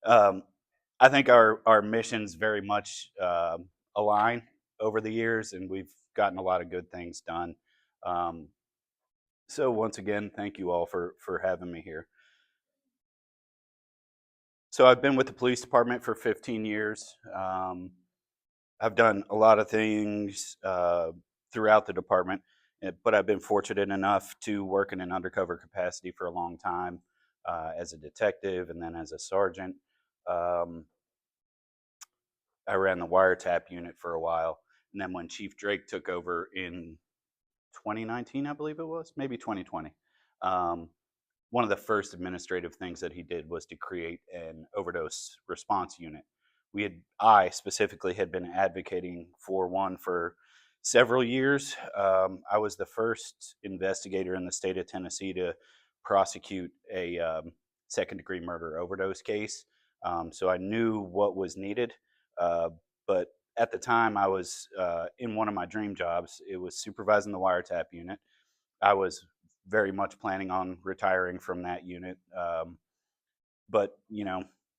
Um, I think our missions very much align over the years, and we've gotten a lot of good things done. Um, so once again, thank you all for having me here. So I've been with the police department for 15 years. I've done a lot of things throughout the department, but I've been fortunate enough to work in an undercover capacity for a long time as a detective and then as a sergeant. Um, I ran the wiretap unit for a while. And then when Chief Drake took over in 2019, I believe it was, maybe 2020, um, one of the first administrative things that he did was to create an overdose response unit. I specifically had been advocating for one for several years. I was the first investigator in the state of Tennessee to prosecute a second degree murder overdose case. So I knew what was needed. Uh, but at the time, I was in one of my dream jobs. It was supervising the wiretap unit. I was very much planning on retiring from that unit. But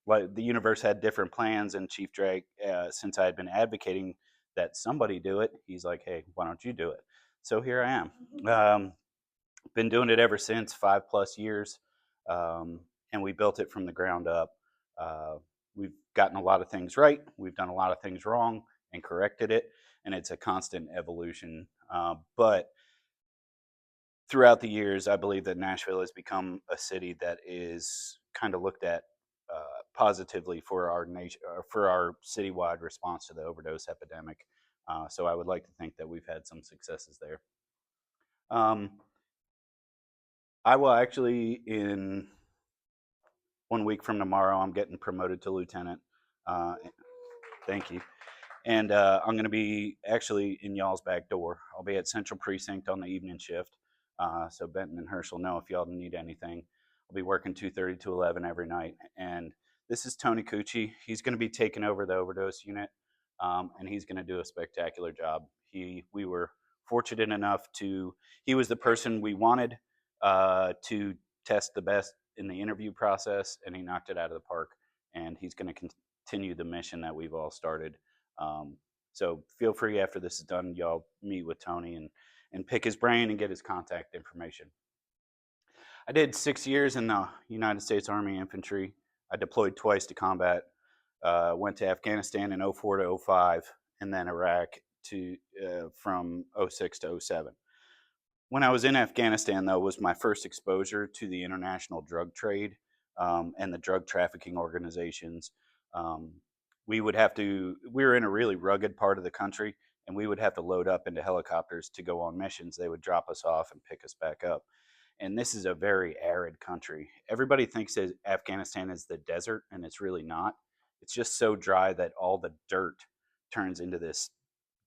like the universe had different plans, and Chief Drake, since I had been advocating that somebody do it, he's like, "Hey, why don't you do it?" So here I am. Been doing it ever since, 5+ years, and we built it from the ground up. Uh, we've gotten a lot of things right. We've done a lot of things wrong and corrected it, and it's a constant evolution. But throughout the years, I believe that Nashville has become a city that is kind of looked at positively for our nation, for our citywide response to the overdose epidemic. So I would like to think that we've had some successes there. Um, I will actually, in 1 week from tomorrow, I'm getting promoted to lieutenant. Uh, thank you. And I'm going to be actually in y'all's back door. I'll be at Central Precinct on the evening shift. So Benton and Herschel know if y'all need anything. I'll be working 2:30 to 11 every night. And this is Tony Cucci. He's going to be taking over the overdose unit, and he's going to do a spectacular job. We were fortunate enough to. He was the person we wanted to test the best in the interview process, and he knocked it out of the park. And he's going to continue the mission that we've all started. Um, so feel free after this is done, y'all meet with Tony and pick his brain and get his contact information. I did 6 years in the United States Army Infantry. I deployed twice to combat. Went to Afghanistan in '04 to '05, and then Iraq to from '06 to '07. When I was in Afghanistan, though, was my first exposure to the international drug trade and the drug trafficking organizations. Um, we were in a really rugged part of the country, and we would have to load up into helicopters to go on missions. They would drop us off and pick us back up. And this is a very arid country. Everybody thinks that Afghanistan is the desert, and it's really not. It's just so dry that all the dirt turns into this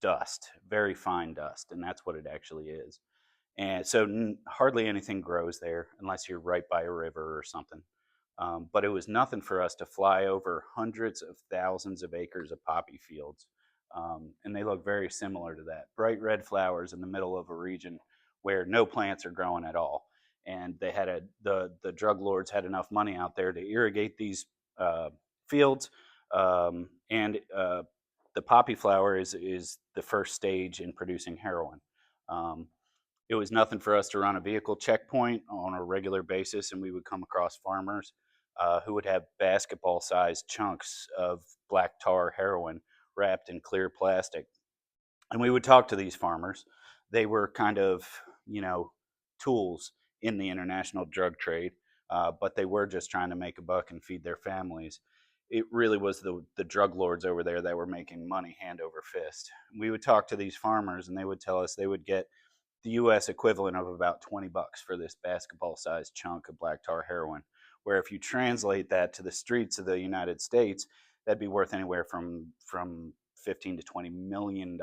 dust, very fine dust, and that's what it actually is. And so hardly anything grows there unless you're right by a river or something. But it was nothing for us to fly over hundreds of thousands of acres of poppy fields. And they look very similar to that. Bright red flowers in the middle of a region where no plants are growing at all. And the drug lords had enough money out there to irrigate these fields. And the poppy flower is the first stage in producing heroin. Um, it was nothing for us to run a vehicle checkpoint on a regular basis, and we would come across farmers who would have basketball sized chunks of black tar heroin wrapped in clear plastic. And we would talk to these farmers. They were kind of, tools in the international drug trade, but they were just trying to make a buck and feed their families. It really was the drug lords over there that were making money hand over fist. We would talk to these farmers, and they would tell us they would get the US equivalent of about $20 for this basketball sized chunk of black tar heroin. Where if you translate that to the streets of the United States, that'd be worth anywhere from 15 to $20 million.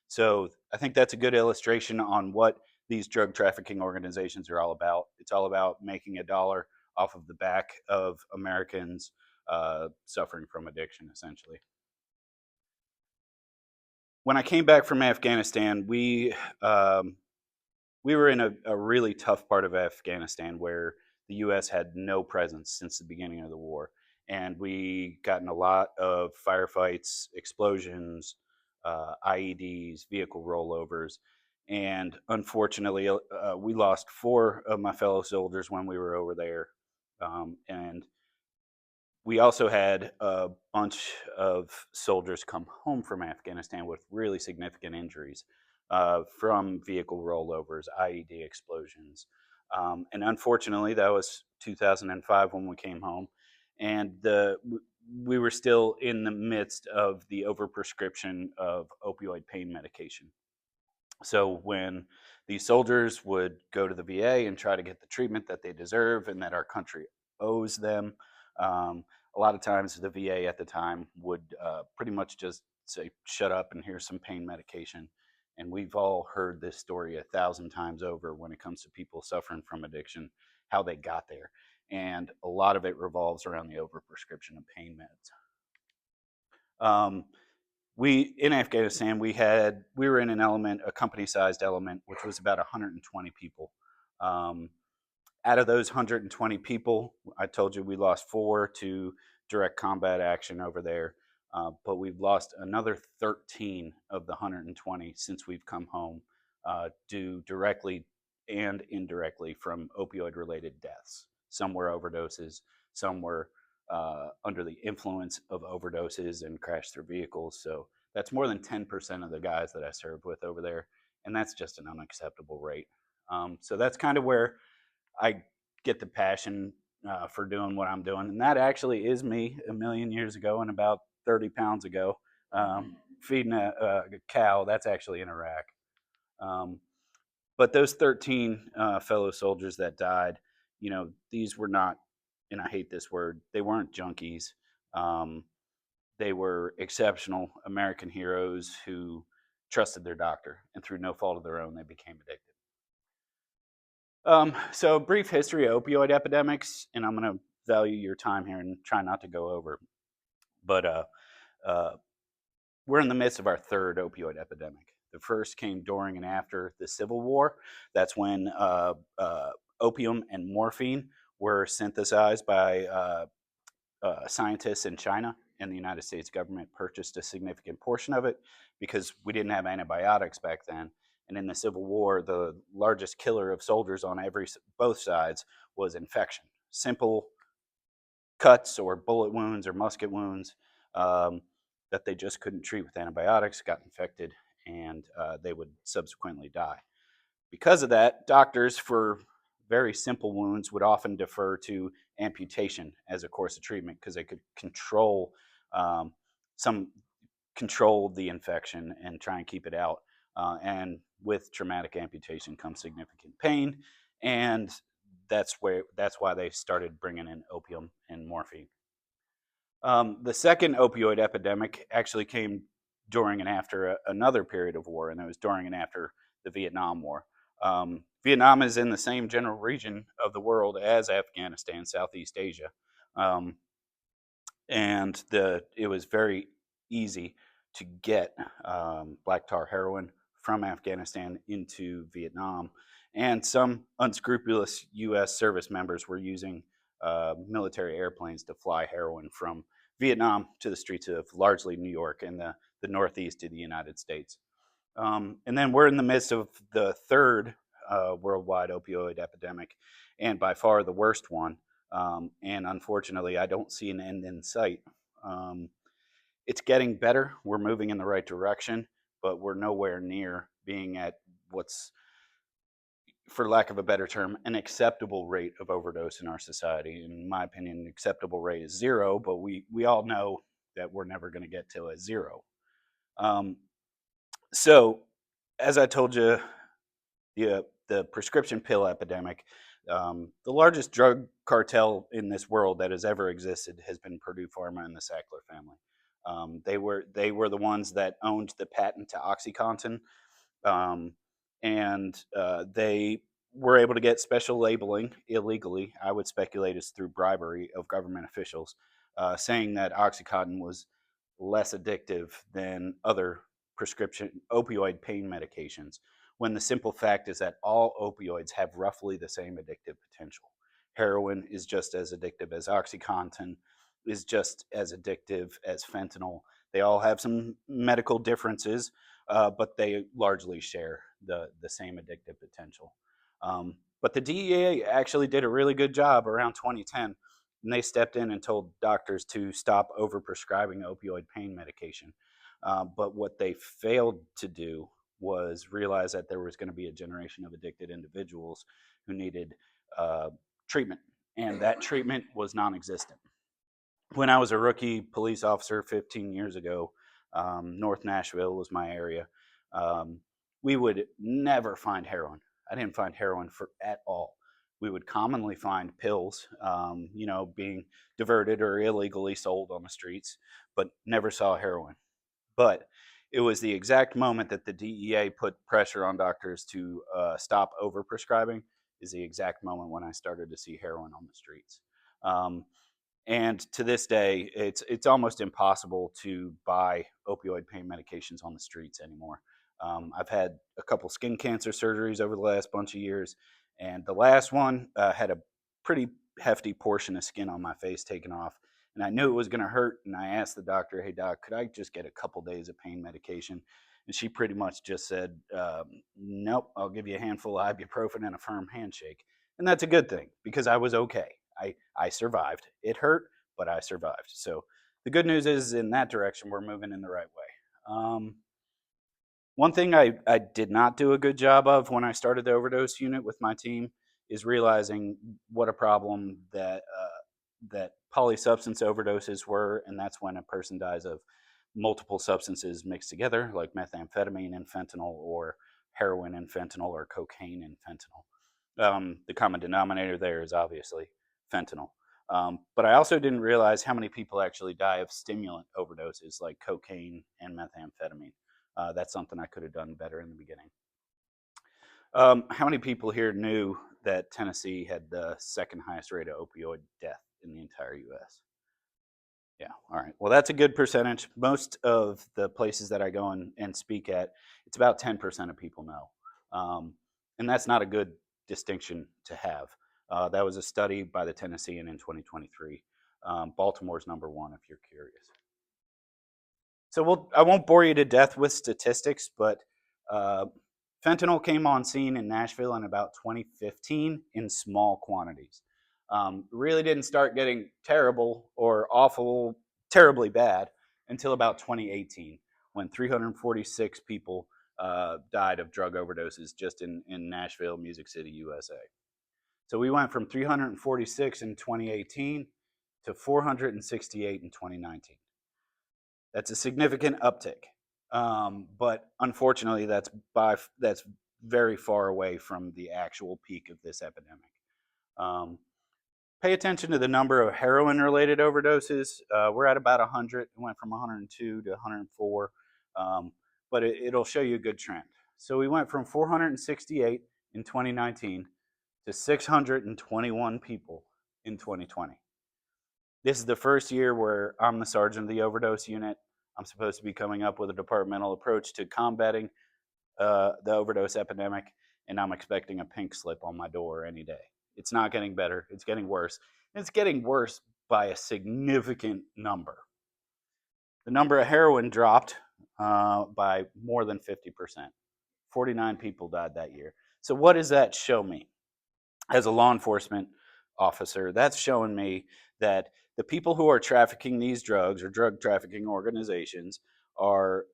So I think that's a good illustration on what these drug trafficking organizations are all about. It's all about making a dollar off of the back of Americans suffering from addiction, essentially. When I came back from Afghanistan, we were in a really tough part of Afghanistan where the U.S. had no presence since the beginning of the war. and we got in a lot of firefights, explosions, IEDs, vehicle rollovers, and unfortunately, we lost 4 of my fellow soldiers when we were over there, and we also had a bunch of soldiers come home from Afghanistan with really significant injuries from vehicle rollovers, IED explosions. And unfortunately, that was 2005 when we came home. And we were still in the midst of the overprescription of opioid pain medication. So when these soldiers would go to the VA and try to get the treatment that they deserve and that our country owes them, um, a lot of times the VA at the time would pretty much just say, "Shut up and here's some pain medication." And we've all heard this story 1,000 times over when it comes to people suffering from addiction, how they got there. And a lot of it revolves around the overprescription of pain meds. Um, we in Afghanistan we were in an element, a company-sized element, which was about 120 people. Um, Out of those 120 people, I told you we lost 4 to direct combat action over there, but we've lost another 13 of the 120 since we've come home, due directly and indirectly from opioid-related deaths. Some were overdoses, some were under the influence of overdoses and crashed their vehicles. So that's more than 10% of the guys that I served with over there, and that's just an unacceptable rate. So that's kind of where I get the passion for doing what I'm doing, and that actually is me a million years ago and about 30 pounds ago, feeding a cow. That's actually in Iraq. Um, but those 13 fellow soldiers that died, these were not, and I hate this word, they weren't junkies. Um, they were exceptional American heroes who trusted their doctor, and through no fault of their own, they became addicted. So brief history of opioid epidemics, and I'm going to value your time here and try not to go over. But uh, we're in the midst of our third opioid epidemic. The first came during and after the Civil War. That's when opium and morphine were synthesized by scientists in China, and the United States government purchased a significant portion of it because we didn't have antibiotics back then. And in the Civil War, the largest killer of soldiers on both sides was infection. Simple cuts or bullet wounds or musket wounds um, that they just couldn't treat with antibiotics got infected, and they would subsequently die. Because of that, doctors for very simple wounds would often defer to amputation as a course of treatment because they could um, some control the infection and try and keep it out. And with traumatic amputation comes significant pain, and that's why they started bringing in opium and morphine. The second opioid epidemic actually came during and after another period of war, and it was during and after the Vietnam War. Vietnam is in the same general region of the world as Afghanistan, Southeast Asia, um, and it was very easy to get black tar heroin from Afghanistan into Vietnam, and some unscrupulous U.S. service members were using military airplanes to fly heroin from Vietnam to the streets of largely New York and the Northeast of the United States. And then we're in the midst of the third worldwide opioid epidemic, and by far the worst one. And unfortunately, I don't see an end in sight. Um, it's getting better. We're moving in the right direction, but we're nowhere near being at what's, for lack of a better term, an acceptable rate of overdose in our society. In my opinion, an acceptable rate is zero, but we all know that we're never going to get to a zero. Um, so, as I told you, the prescription pill epidemic, the largest drug cartel in this world that has ever existed has been Purdue Pharma and the Sackler family. They were the ones that owned the patent to OxyContin, um, and they were able to get special labeling illegally. I would speculate it's through bribery of government officials, saying that OxyContin was less addictive than other prescription opioid pain medications, when the simple fact is that all opioids have roughly the same addictive potential. Heroin is just as addictive as OxyContin. is just as addictive as fentanyl. They all have some medical differences, but they largely share the same addictive potential. But the DEA actually did a really good job around 2010, and they stepped in and told doctors to stop overprescribing opioid pain medication. But what they failed to do was realize that there was going to be a generation of addicted individuals who needed uh, treatment, and that treatment was non-existent. When I was a rookie police officer 15 years ago, North Nashville was my area. Um, we would never find heroin. I didn't find heroin at all. We would commonly find pills, being diverted or illegally sold on the streets, but never saw heroin. But it was the exact moment that the DEA put pressure on doctors to stop overprescribing, is the exact moment when I started to see heroin on the streets. Um, and to this day, it's almost impossible to buy opioid pain medications on the streets anymore. I've had a couple skin cancer surgeries over the last bunch of years, and the last one had a pretty hefty portion of skin on my face taken off, and I knew it was going to hurt. And I asked the doctor, "Hey doc, could I just get a couple days of pain medication?" And she pretty much just said, "Nope, I'll give you a handful of ibuprofen and a firm handshake." And that's a good thing because I was okay. I survived. It hurt, but I survived. So the good news is, in that direction, we're moving in the right way. One thing I did not do a good job of when I started the overdose unit with my team is realizing what a problem that polysubstance overdoses were, and that's when a person dies of multiple substances mixed together, like methamphetamine and fentanyl, or heroin and fentanyl, or cocaine and fentanyl. The common denominator there is obviously fentanyl. But I also didn't realize how many people actually die of stimulant overdoses like cocaine and methamphetamine. That's something I could have done better in the beginning. How many people here knew that Tennessee had the second highest rate of opioid death in the entire US? Yeah, all right. Well, that's a good percentage. Most of the places that I go and speak at, it's about 10% of people know. And that's not a good distinction to have. That was a study by the Tennessean in 2023. Baltimore's number one, if you're curious. So I won't bore you to death with statistics, but uh, fentanyl came on scene in Nashville in about 2015 in small quantities. Really didn't start getting terrible or awful, terribly bad until about 2018, when 346 people died of drug overdoses just in Nashville, Music City, USA. So we went from 346 in 2018 to 468 in 2019. That's a significant uptick, but unfortunately, that's very far away from the actual peak of this epidemic. Um, Pay attention to the number of heroin-related overdoses. We're at about 100. It went from 102 to 104, but it'll show you a good trend. So we went from 468 in 2019 to 621 people in 2020. This is the first year where I'm the sergeant of the overdose unit. I'm supposed to be coming up with a departmental approach to combating the overdose epidemic, and I'm expecting a pink slip on my door any day. It's not getting better. It's getting worse. And it's getting worse by a significant number. The number of heroin dropped by more than 50%. 49 people died that year. So what does that show me? As a law enforcement officer, that's showing me that the people who are trafficking these drugs, or drug trafficking organizations, are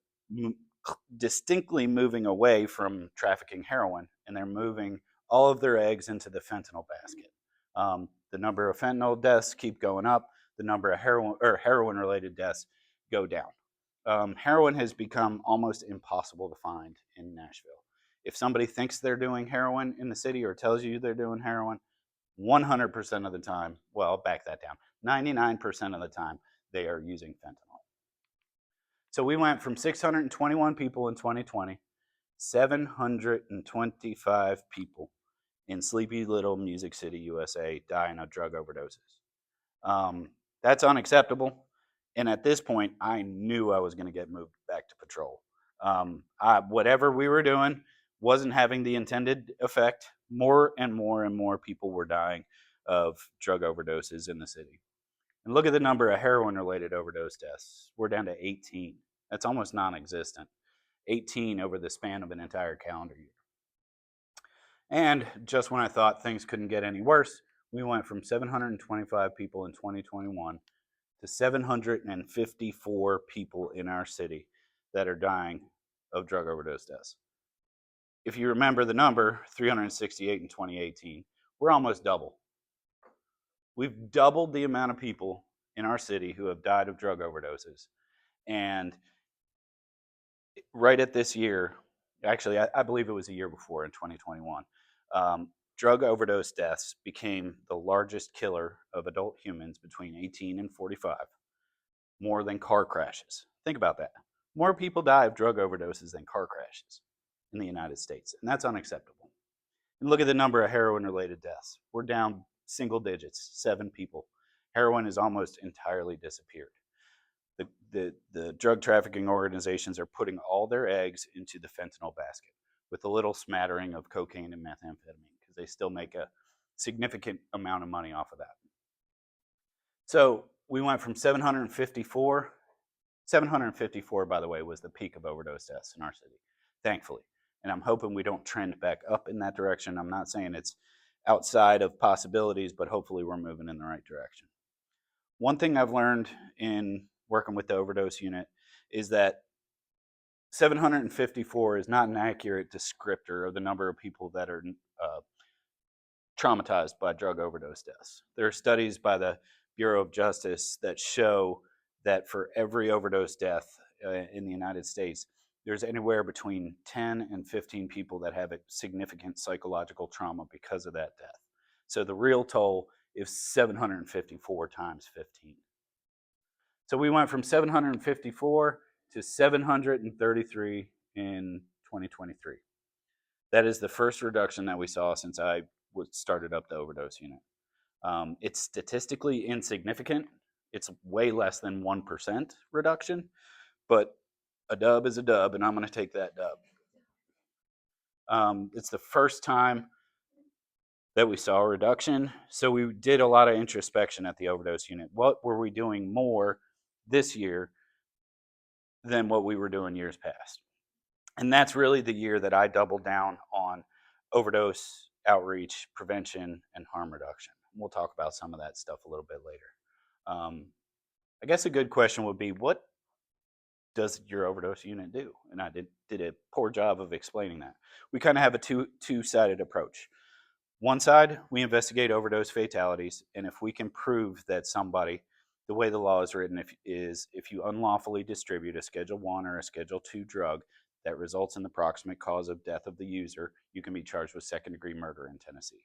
distinctly moving away from trafficking heroin, and they're moving all of their eggs into the fentanyl basket. The number of fentanyl deaths keep going up. The number of heroin-related deaths go down. Heroin has become almost impossible to find in Nashville. If somebody thinks they're doing heroin in the city or tells you they're doing heroin, 100% of the time, well, I'll back that down, 99% of the time, they are using fentanyl. So we went from 621 people in 2020, 725 people in sleepy little Music City, USA, dying of drug overdoses. That's unacceptable. And at this point, I knew I was going to get moved back to patrol. Whatever we were doing wasn't having the intended effect. More and more and more people were dying of drug overdoses in the city. And look at the number of heroin-related overdose deaths. We're down to 18. That's almost non-existent. 18 over the span of an entire calendar year. And just when I thought things couldn't get any worse, we went from 725 people in 2021 to 754 people in our city that are dying of drug overdose deaths. If you remember the number, 368 in 2018, we're almost double. We've doubled the amount of people in our city who have died of drug overdoses. And right at this year, actually, I believe it was a year before in 2021, drug overdose deaths became the largest killer of adult humans between 18 and 45, more than car crashes. Think about that. More people die of drug overdoses than car crashes in the United States, and that's unacceptable. And look at the number of heroin-related deaths. We're down single digits, 7 people. Heroin has almost entirely disappeared. The drug trafficking organizations are putting all their eggs into the fentanyl basket with a little smattering of cocaine and methamphetamine because they still make a significant amount of money off of that. So we went from 754, by the way, was the peak of overdose deaths in our city, thankfully. And I'm hoping we don't trend back up in that direction. I'm not saying it's outside of possibilities, but hopefully we're moving in the right direction. One thing I've learned in working with the overdose unit is that 754 is not an accurate descriptor of the number of people that are traumatized by drug overdose deaths. There are studies by the Bureau of Justice that show that for every overdose death in the United States, there's anywhere between 10 and 15 people that have a significant psychological trauma because of that death. So the real toll is 754 times 15. So we went from 754 to 733 in 2023. That is the first reduction that we saw since I started up the overdose unit. It's statistically insignificant. It's way less than 1% reduction, but a dub is a dub, and I'm going to take that dub. It's the first time that we saw a reduction. So we did a lot of introspection at the overdose unit. What were we doing more this year than what we were doing years past? And that's really the year that I doubled down on overdose outreach, prevention, and harm reduction. We'll talk about some of that stuff a little bit later. I guess a good question would be, what does your overdose unit do? And I did a poor job of explaining that. We kind of have a two-sided approach. One side, we investigate overdose fatalities, and if we can prove that somebody, the way the law is written, if you unlawfully distribute a Schedule 1 or a Schedule 2 drug that results in the proximate cause of death of the user, you can be charged with second-degree murder in Tennessee.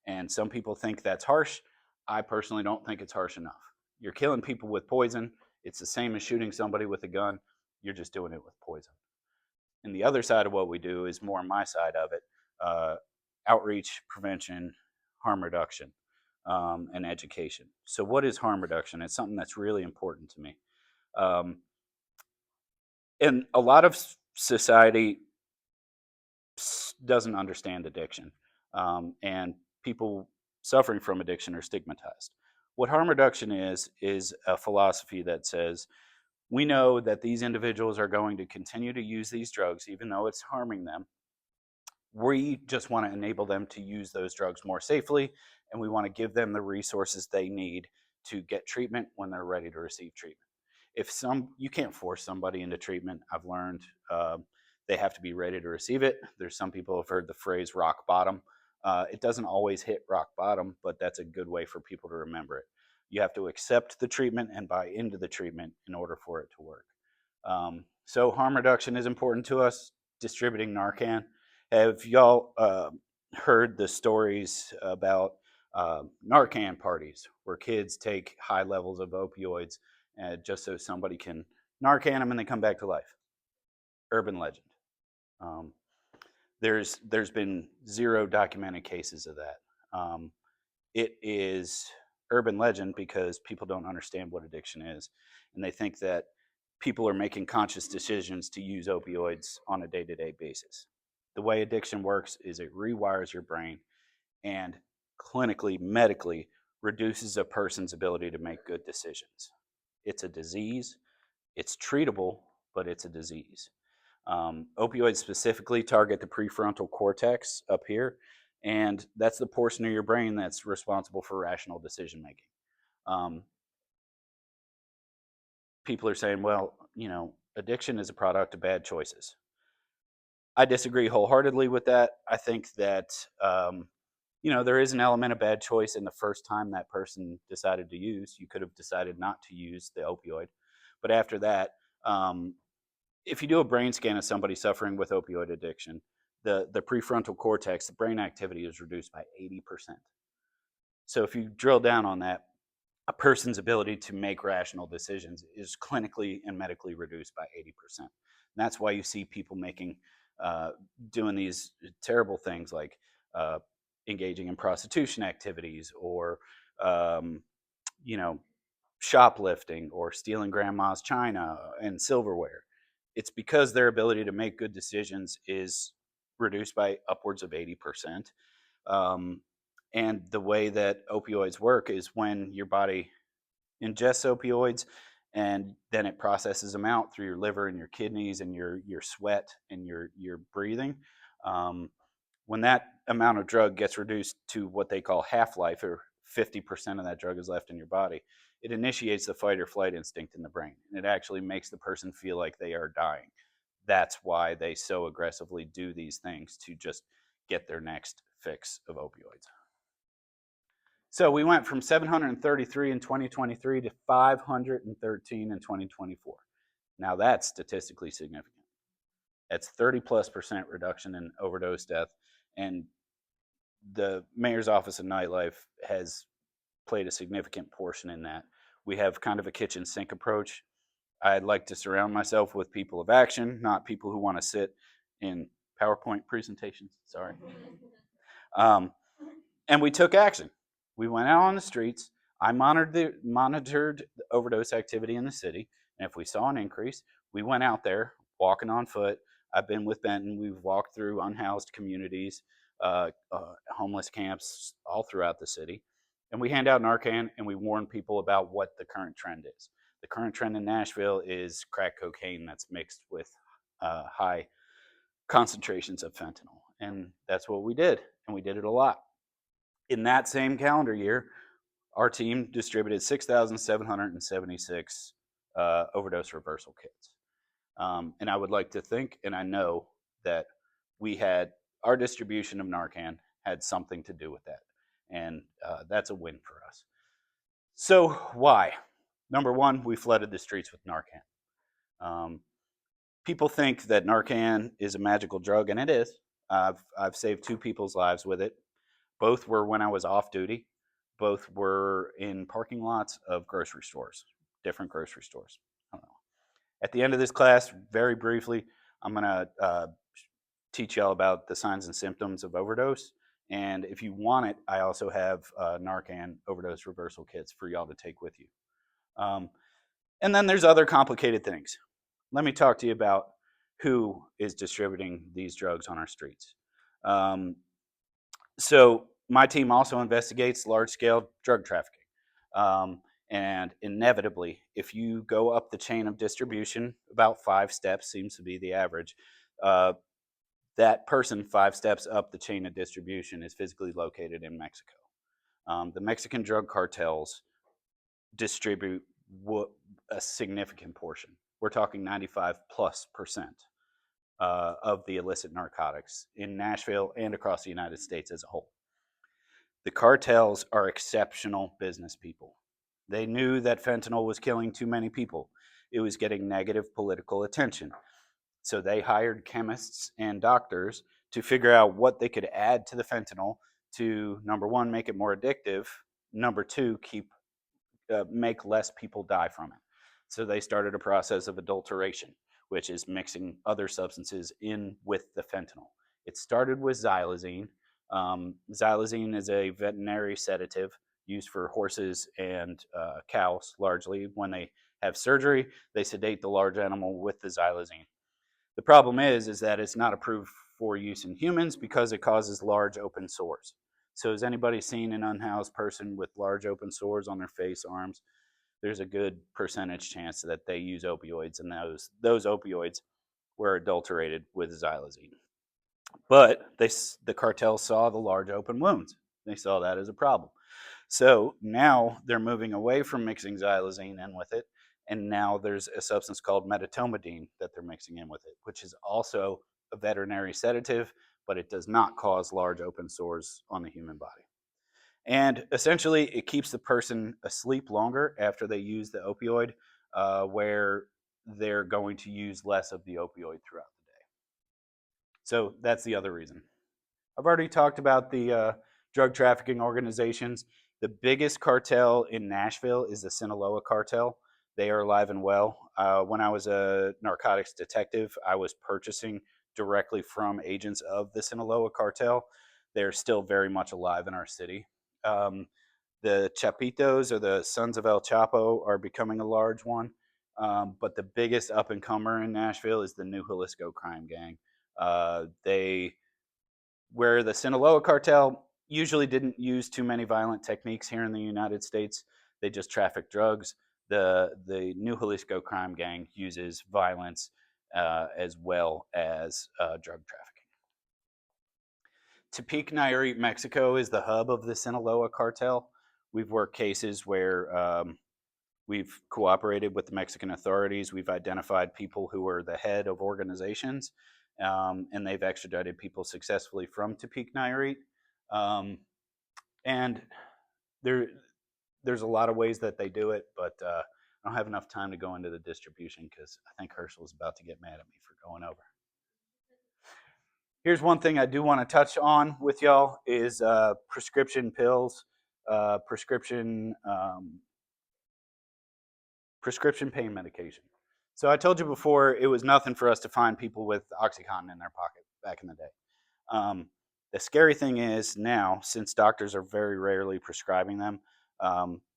And some people think that's harsh. I personally don't think it's harsh enough. You're killing people with poison. It's the same as shooting somebody with a gun. You're just doing it with poison. And the other side of what we do is more my side of it, outreach, prevention, harm reduction, and education. So what is harm reduction? It's something that's really important to me. And a lot of society doesn't understand addiction, and people suffering from addiction are stigmatized. What harm reduction is a philosophy that says, we know that these individuals are going to continue to use these drugs even though it's harming them. We just want to enable them to use those drugs more safely, and we want to give them the resources they need to get treatment when they're ready to receive treatment. You can't force somebody into treatment. I've learned they have to be ready to receive it. There's some people who have heard the phrase rock bottom. It doesn't always hit rock bottom, but that's a good way for people to remember it. You have to accept the treatment and buy into the treatment in order for it to work. So harm reduction is important to us. Distributing Narcan. Have y'all heard the stories about Narcan parties where kids take high levels of opioids just so somebody can Narcan them and they come back to life? Urban legend. There's been 0 documented cases of that. It is urban legend because people don't understand what addiction is, and they think that people are making conscious decisions to use opioids on a day-to-day basis. The way addiction works is it rewires your brain, and clinically, medically, reduces a person's ability to make good decisions. It's a disease, it's treatable, but it's a disease. Opioids specifically target the prefrontal cortex up here, and that's the portion of your brain that's responsible for rational decision making. Um, People are saying, well, addiction is a product of bad choices. I disagree wholeheartedly with that. I think that there is an element of bad choice in the first time that person decided to use. You could have decided not to use the opioid, but after that, um, if you do a brain scan of somebody suffering with opioid addiction, the prefrontal cortex, the brain activity is reduced by 80%. So if you drill down on that, a person's ability to make rational decisions is clinically and medically reduced by 80%. And that's why you see people uh, doing these terrible things like uh, engaging in prostitution activities or, um, you know, shoplifting or stealing grandma's china and silverware. It's because their ability to make good decisions is reduced by upwards of 80%. Um, and the way that opioids work is when your body ingests opioids and then it processes them out through your liver and your kidneys and your sweat and your breathing. Um, when that amount of drug gets reduced to what they call half-life, or 50% of that drug is left in your body, it initiates the fight or flight instinct in the brain, and it actually makes the person feel like they are dying. That's why they so aggressively do these things, to just get their next fix of opioids. So we went from 733 in 2023 to 513 in 2024. Now that's statistically significant. That's 30+% reduction in overdose death. And the mayor's office of nightlife has played a significant portion in that. We have kind of a kitchen sink approach. I'd like to surround myself with people of action, not people who want to sit in PowerPoint presentations. Sorry. Um, and we took action. We went out on the streets. I monitored the overdose activity in the city, and if we saw an increase, we went out there walking on foot. I've been with Benton. We've walked through unhoused communities, homeless camps all throughout the city, and we hand out Narcan and we warn people about what the current trend is. The current trend in Nashville is crack cocaine that's mixed with high concentrations of fentanyl, and that's what we did, and we did it a lot. In that same calendar year, our team distributed 6,776 overdose reversal kits. And I would like to think, and I know that our distribution of Narcan had something to do with that. And that's a win for us. So, why? Number one, we flooded the streets with Narcan. Um, People think that Narcan is a magical drug, and it is. I've saved 2 people's lives with it. Both were when I was off duty. Both were in parking lots of grocery stores, different grocery stores. I don't know. At the end of this class, very briefly, I'm going to teach y'all about the signs and symptoms of overdose. And if you want it, I also have Narcan overdose reversal kits for y'all to take with you. Um, and then there's other complicated things. Let me talk to you about who is distributing these drugs on our streets. Um, so my team also investigates large-scale drug trafficking. Um, and inevitably, if you go up the chain of distribution, about 5 steps seems to be the average, uh, that person 5 steps up the chain of distribution is physically located in Mexico. The Mexican drug cartels distribute a significant portion. We're talking 95+% of the illicit narcotics in Nashville and across the United States as a whole. The cartels are exceptional business people. They knew that fentanyl was killing too many people. It was getting negative political attention. So they hired chemists and doctors to figure out what they could add to the fentanyl to, number one, make it more addictive, number two, make less people die from it. So they started a process of adulteration, which is mixing other substances in with the fentanyl. It started with xylazine. Xylazine is a veterinary sedative used for horses and cows, largely. When they have surgery, they sedate the large animal with the xylazine. The problem is that it's not approved for use in humans because it causes large open sores. So has anybody seen an unhoused person with large open sores on their face, arms? There's a good percentage chance that they use opioids, and those opioids were adulterated with xylazine. But the cartel saw the large open wounds. They saw that as a problem. So now they're moving away from mixing xylazine in with it, and now there's a substance called medetomidine that they're mixing in with it, which is also a veterinary sedative, but it does not cause large open sores on the human body. And essentially, it keeps the person asleep longer after they use the opioid, where they're going to use less of the opioid throughout the day. So that's the other reason. I've already talked about the drug trafficking organizations. The biggest cartel in Nashville is the Sinaloa cartel. They are alive and well. When I was a narcotics detective, I was purchasing directly from agents of the Sinaloa cartel. They're still very much alive in our city. The Chapitos, or the Sons of El Chapo, are becoming a large one. But the biggest up and comer in Nashville is the New Jalisco crime gang. They Where the Sinaloa cartel usually didn't use too many violent techniques here in the United States. They just traffic drugs. The New Jalisco crime gang uses violence as well as drug trafficking. Tepic Nayarit, Mexico is the hub of the Sinaloa cartel. We've worked cases where we've cooperated with the Mexican authorities. We've identified people who are the head of organizations, and they've extradited people successfully from Tepic Nayarit. And there's a lot of ways that they do it, but I don't have enough time to go into the distribution because I think Herschel's about to get mad at me for going over. Here's one thing I do want to touch on with y'all is prescription pills, prescription pain medication. So I told you before, it was nothing for us to find people with OxyContin in their pocket back in the day. The scary thing is now, since doctors are very rarely prescribing them,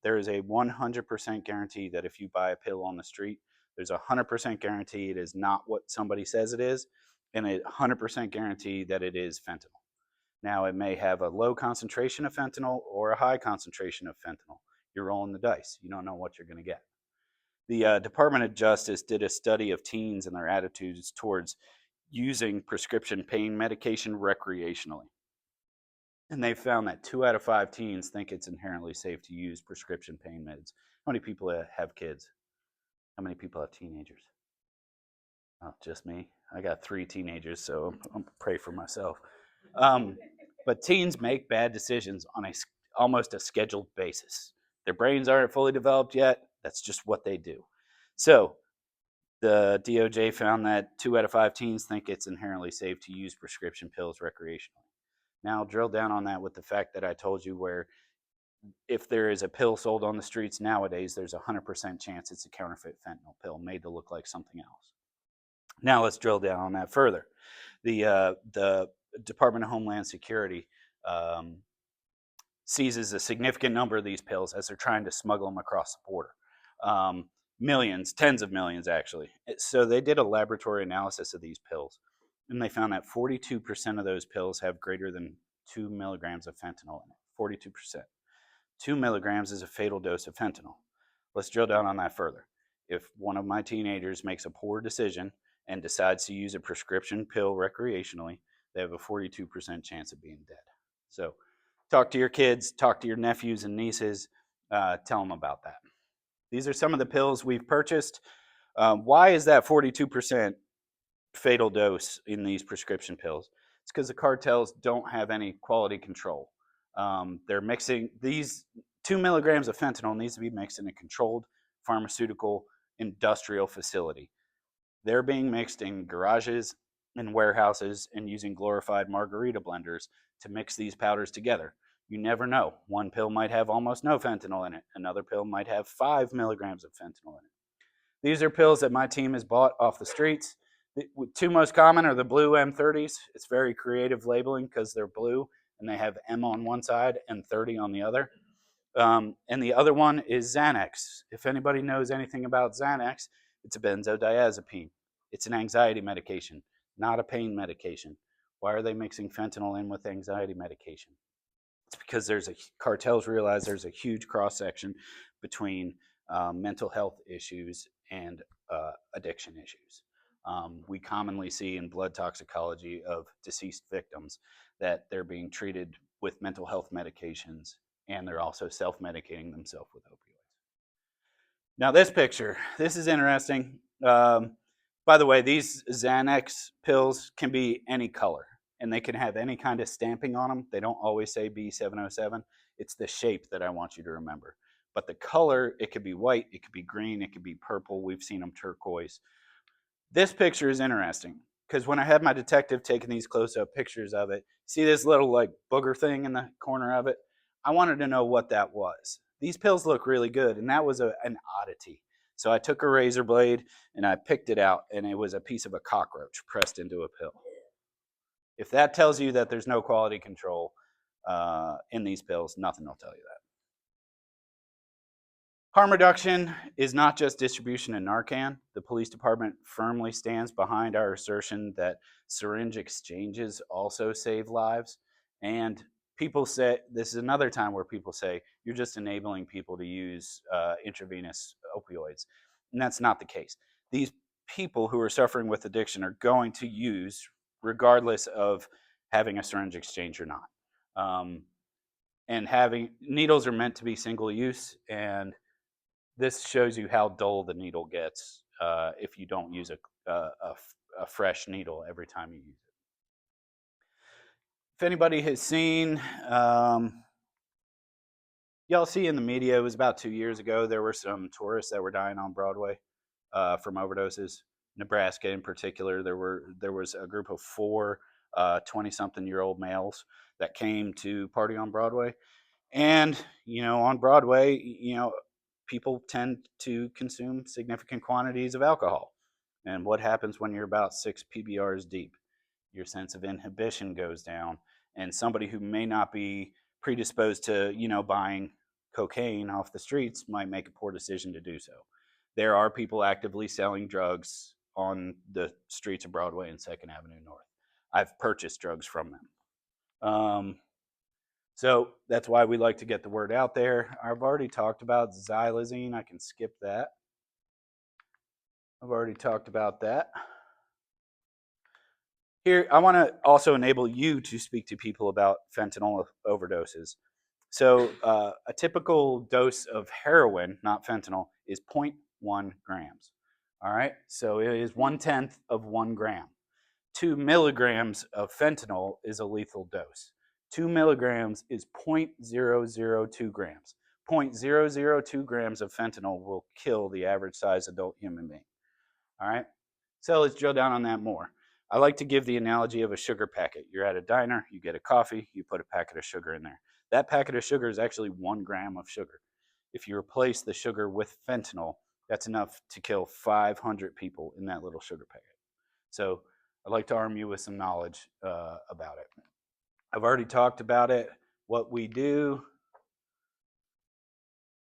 there is a 100% guarantee that if you buy a pill on the street, there's a 100% guarantee it is not what somebody says it is, and a 100% guarantee that it is fentanyl. Now, it may have a low concentration of fentanyl or a high concentration of fentanyl. You're rolling the dice. You don't know what you're going to get. The Department of Justice did a study of teens and their attitudes towards using prescription pain medication recreationally. And they found that 2 out of 5 teens think it's inherently safe to use prescription pain meds. How many people have kids? How many people have teenagers? Oh, just me. I got 3 teenagers, so I'm pray for myself. But teens make bad decisions on almost a scheduled basis. Their brains aren't fully developed yet. That's just what they do. So the DOJ found that 2 out of 5 teens think it's inherently safe to use prescription pills recreationally. Now, I'll drill down on that with the fact that I told you where if there is a pill sold on the streets nowadays, there's a 100% chance it's a counterfeit fentanyl pill made to look like something else. Now let's drill down on that further. The Department of Homeland Security seizes a significant number of these pills as they're trying to smuggle them across the border. Millions, tens of millions actually. So they did a laboratory analysis of these pills, and they found that 42% of those pills have greater than 2 milligrams of fentanyl in it. 42%. 2 milligrams is a fatal dose of fentanyl. Let's drill down on that further. If one of my teenagers makes a poor decision and decides to use a prescription pill recreationally, they have a 42% chance of being dead. So talk to your kids, talk to your nephews and nieces, tell them about that. These are some of the pills we've purchased. Why is that 42% fatal dose in these prescription pills? It's because the cartels don't have any quality control. They're mixing these 2 milligrams of fentanyl needs to be mixed in a controlled pharmaceutical industrial facility. They're being mixed in garages and warehouses and using glorified margarita blenders to mix these powders together. You never know. One pill might have almost no fentanyl in it. Another pill might have 5 milligrams of fentanyl in it. These are pills that my team has bought off the streets. The 2 most common are the blue M30s. It's very creative labeling because they're blue and they have M on one side and 30 on the other. And the other one is Xanax. If anybody knows anything about Xanax, it's a benzodiazepine. It's an anxiety medication, not a pain medication. Why are they mixing fentanyl in with anxiety medication? It's because cartels realize there's a huge cross section between mental health issues and addiction issues. We commonly see in blood toxicology of deceased victims that they're being treated with mental health medications, and they're also self-medicating themselves with opioids. Now, this is interesting. By the way, these Xanax pills can be any color, and they can have any kind of stamping on them. They don't always say B707. It's the shape that I want you to remember. But the color, it could be white, it could be green, it could be purple. We've seen them turquoise. This picture is interesting because when I had my detective taking these close-up pictures of it, see this little like booger thing in the corner of it? I wanted to know what that was. These pills look really good, and that was an oddity. So I took a razor blade and I picked it out, and it was a piece of a cockroach pressed into a pill. If that tells you that there's no quality control in these pills, nothing will tell you that. Harm reduction is not just distribution of Narcan. The police department firmly stands behind our assertion that syringe exchanges also save lives. And people say, this is another time where people say, you're just enabling people to use intravenous opioids. And that's not the case. These people who are suffering with addiction are going to use, regardless of having a syringe exchange or not. And needles are meant to be single use, and this shows you how dull the needle gets if you don't use a fresh needle every time you use it. If anybody has seen, y'all see in the media, it was about 2 years ago, there were some tourists that were dying on Broadway from overdoses. Nebraska in particular, there was a group of 4 20-something-year-old males that came to party on Broadway. And, on Broadway, people tend to consume significant quantities of alcohol. And what happens when you're about 6 PBRs deep? Your sense of inhibition goes down. And somebody who may not be predisposed to, buying cocaine off the streets might make a poor decision to do so. There are people actively selling drugs on the streets of Broadway and 2nd Avenue North. I've purchased drugs from them. So that's why we like to get the word out there. I've already talked about xylazine. I can skip that. I've already talked about that. Here, I want to also enable you to speak to people about fentanyl overdoses. So a typical dose of heroin, not fentanyl, is 0.1 grams. All right, so it is 1/10 of 1 gram. 2 milligrams of fentanyl is a lethal dose. 2 milligrams is 0.002 grams. 0.002 grams of fentanyl will kill the average size adult human being. All right, so let's drill down on that more. I like to give the analogy of a sugar packet. You're at a diner, you get a coffee, you put a packet of sugar in there. That packet of sugar is actually 1 gram of sugar. If you replace the sugar with fentanyl, that's enough to kill 500 people in that little sugar packet. So I'd like to arm you with some knowledge about it. I've already talked about it, what we do.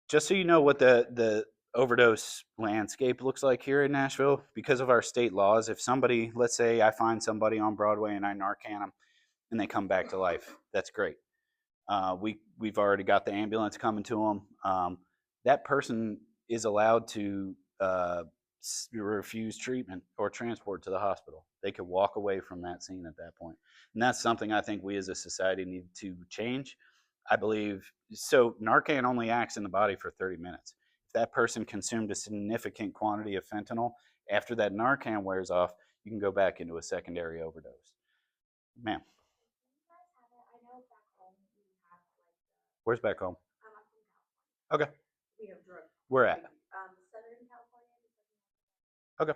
Just so you know what the overdose landscape looks like here in Nashville, because of our state laws, if somebody, let's say I find somebody on Broadway and I Narcan them and they come back to life, that's great. We've already got the ambulance coming to them. That person is allowed to refuse treatment or transport to the hospital. They could walk away from that scene at that point. And that's something I think we as a society need to change. I believe, so Narcan only acts in the body for 30 minutes. If that person consumed a significant quantity of fentanyl, after that Narcan wears off, you can go back into a secondary overdose. Ma'am. Where's back home? Okay. Where at? Okay.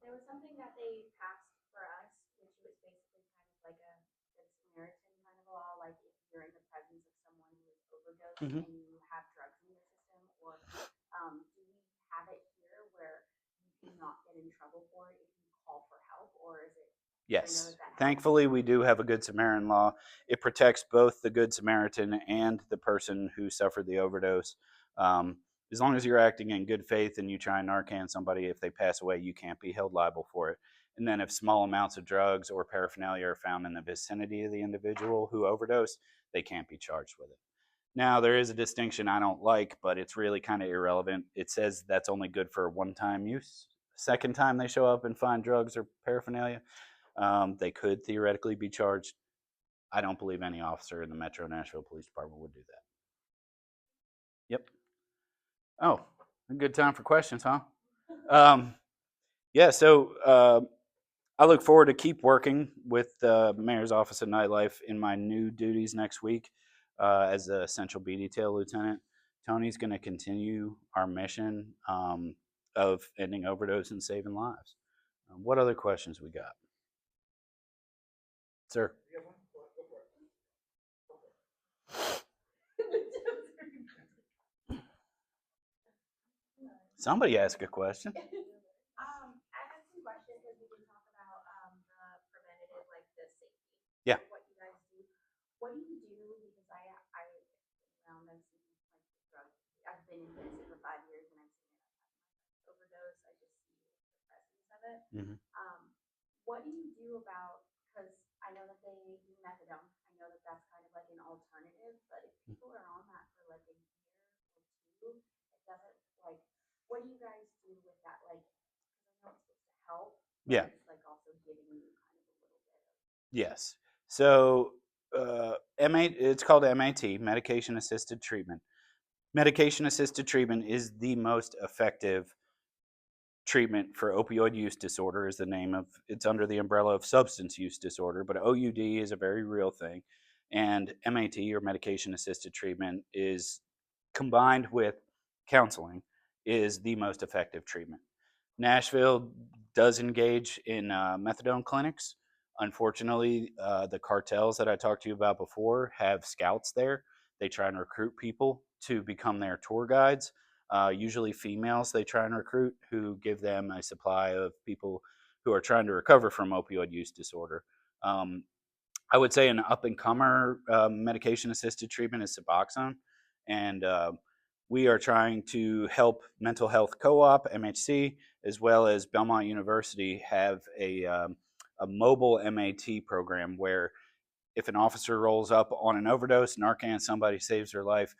There was something that they passed for us, which was basically kind of like a Good Samaritan kind of law, like if you're in the presence of someone who is overdosed and you have drugs in your system, or do we have it here where you cannot get in trouble for it if you call for help, or is it? Yes. Thankfully, we do have a Good Samaritan law. It protects both the Good Samaritan and the person who suffered the overdose. As long as you're acting in good faith and you try and Narcan somebody, if they pass away, you can't be held liable for it. And then if small amounts of drugs or paraphernalia are found in the vicinity of the individual who overdosed, they can't be charged with it. Now, there is a distinction I don't like, but it's really kind of irrelevant. It says that's only good for one-time use. Second time they show up and find drugs or paraphernalia, they could theoretically be charged. I don't believe any officer in the Metro Nashville Police Department would do that. Yep. Oh, a good time for questions, huh? Yeah, so I look forward to keep working with the Mayor's Office of Nightlife in my new duties next week as the Central B Detail Lieutenant. Tony's going to continue our mission of ending overdose and saving lives. What other questions we got? Sir? Somebody ask a question. I have some questions because we did talk about the preventative, like the safety. Yeah. What you guys do. What do you do? Because I around I've seen like the drug. I've been in medicine for 5 years and I've seen it. I've had overdose. I just see the presence of it. Mm-hmm. What do you do about? Because I know that they do methadone. I know that that's kind of like an alternative. But if people are on that for like a year or two, it doesn't like. What do you guys do with that? Like, because I know it's supposed to help. Yeah. It's like also giving you kind of a little bit of. Yes. So it's called MAT, medication assisted treatment. Medication assisted treatment is the most effective treatment for opioid use disorder. Is the name of it's under the umbrella of substance use disorder, but OUD is a very real thing, and MAT or medication assisted treatment is combined with counseling is the most effective treatment. Nashville does engage in methadone clinics. Unfortunately, the cartels that I talked to you about before have scouts there. They try and recruit people to become their tour guides. Usually females they try and recruit who give them a supply of people who are trying to recover from opioid use disorder. Um, I would say an up and comer medication assisted treatment is Suboxone, and we are trying to help Mental Health Co-op (MHC) as well as Belmont University have a mobile MAT program where if an officer rolls up on an overdose, Narcan, somebody saves their life,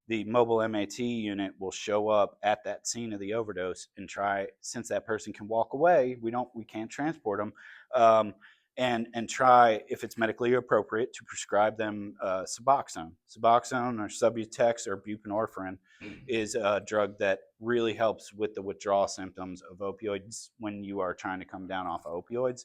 the mobile MAT unit will show up at that scene of the overdose and try, since that person can walk away, we can't transport them, and try, if it's medically appropriate, to prescribe them Suboxone. Suboxone or Subutex or buprenorphine is a drug that really helps with the withdrawal symptoms of opioids when you are trying to come down off of opioids.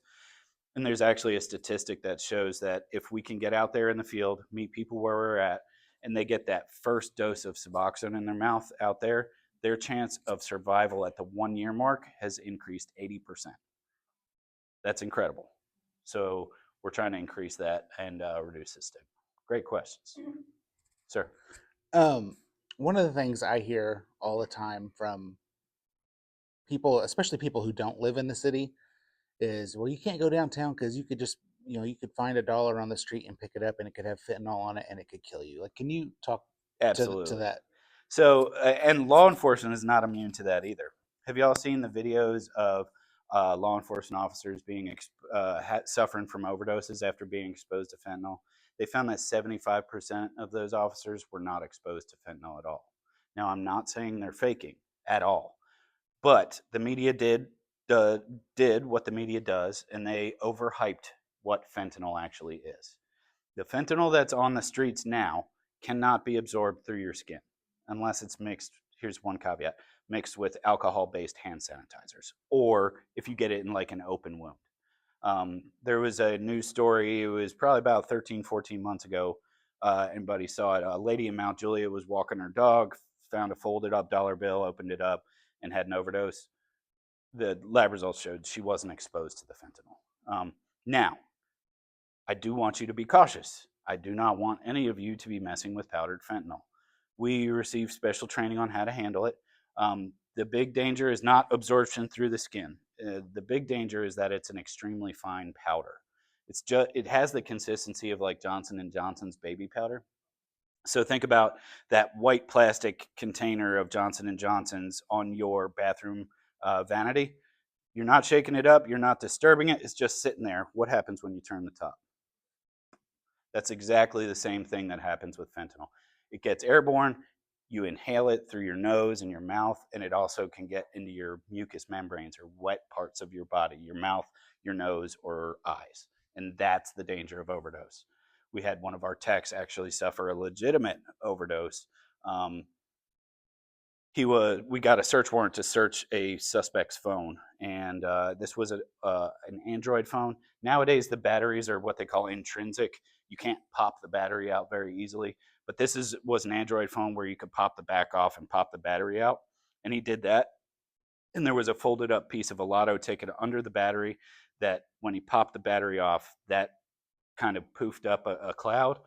And there's actually a statistic that shows that if we can get out there in the field, meet people where we're at, and they get that first dose of Suboxone in their mouth out there, their chance of survival at the 1 year mark has increased 80%. That's incredible. So we're trying to increase that and reduce the stigma. Great questions. Sir. One of the things I hear all the time from people, especially people who don't live in the city, is, well, you can't go downtown because you could just, you could find $1 on the street and pick it up and it could have fentanyl on it and it could kill you. Like, can you talk to Absolutely. that? So, and law enforcement is not immune to that either. Have y'all seen the videos of law enforcement officers being suffering from overdoses after being exposed to fentanyl? They found that 75% of those officers were not exposed to fentanyl at all. Now, I'm not saying they're faking at all, but the media did what the media does, and they overhyped what fentanyl actually is. The fentanyl that's on the streets now cannot be absorbed through your skin unless it's mixed. Here's one caveat: mixed with alcohol-based hand sanitizers, or if you get it in like an open wound. There was a news story, it was probably about 13, 14 months ago. Anybody saw it? A lady in Mount Juliet was walking her dog, found a folded up dollar bill, opened it up, and had an overdose. The lab results showed she wasn't exposed to the fentanyl. Now, I do want you to be cautious. I do not want any of you to be messing with powdered fentanyl. We receive special training on how to handle it. The big danger is not absorption through the skin. The big danger is that it's an extremely fine powder. It has the consistency of like Johnson and Johnson's baby powder. So think about that white plastic container of Johnson and Johnson's on your bathroom vanity. You're not shaking it up. You're not disturbing it. It's just sitting there. What happens when you turn the top? That's exactly the same thing that happens with fentanyl. It gets airborne. You inhale it through your nose and your mouth, and it also can get into your mucous membranes or wet parts of your body, your mouth, your nose, or eyes. And that's the danger of overdose. We had one of our techs actually suffer a legitimate overdose. We got a search warrant to search a suspect's phone, and this was an Android phone. Nowadays, the batteries are what they call intrinsic. You can't pop the battery out very easily, but was an Android phone where you could pop the back off and pop the battery out, and he did that. And there was a folded up piece of Alato taken under the battery that when he popped the battery off, that kind of poofed up a cloud.